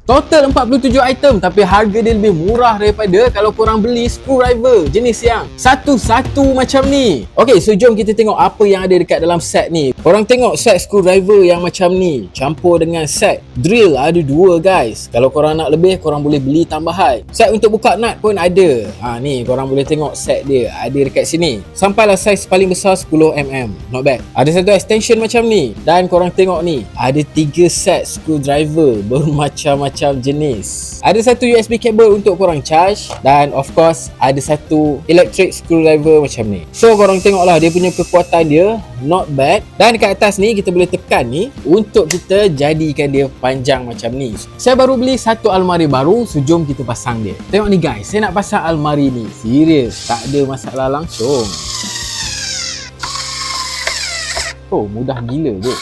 Total 47 item tapi harga dia lebih murah daripada kalau korang beli screwdriver jenis yang satu-satu macam ni. Okay, so jom kita tengok apa yang ada dekat dalam set ni. Korang tengok set screwdriver yang macam ni campur dengan set drill ada dua guys. Kalau korang nak lebih, korang boleh beli tambahan. Set untuk buka nut pun ada. Ni korang boleh tengok set dia ada dekat sini. Sampailah saiz paling besar 10mm. Not bad. Ada satu extension macam ni. Dan korang tengok ni, ada 3 set screwdriver bermacam-macam jenis. Ada satu USB cable untuk korang charge dan of course ada satu electric screwdriver macam ni. So korang tengoklah dia punya kekuatan dia not bad. Dan dekat atas ni kita boleh tekan ni untuk kita jadikan dia panjang macam ni. Saya baru beli satu almari baru, so jom kita pasang dia. Tengok ni guys, saya nak pasang almari ni. Serius, tak ada masalah langsung. Oh, mudah gila je.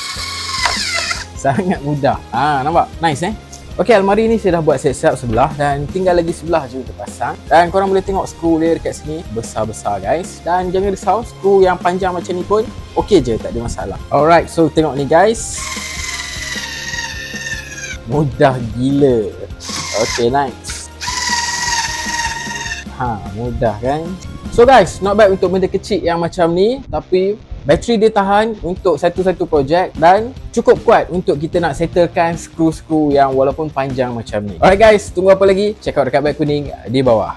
Sangat mudah. Nampak? Nice Okey, almari ni saya dah buat siap-siap sebelah dan tinggal lagi sebelah je untuk pasang. Dan korang boleh tengok skru dia dekat sini besar-besar guys. Dan jangan risau, skru yang panjang macam ni pun okey je, tak ada masalah. Alright, so tengok ni guys. Mudah gila. Okey, nice. Mudah kan? So guys, not bad untuk benda kecil yang macam ni, tapi bateri dia tahan untuk satu-satu projek dan cukup kuat untuk kita nak settlekan skru-skru yang walaupun panjang macam ni. Alright guys, tunggu apa lagi? Check out dekat beg kuning di bawah.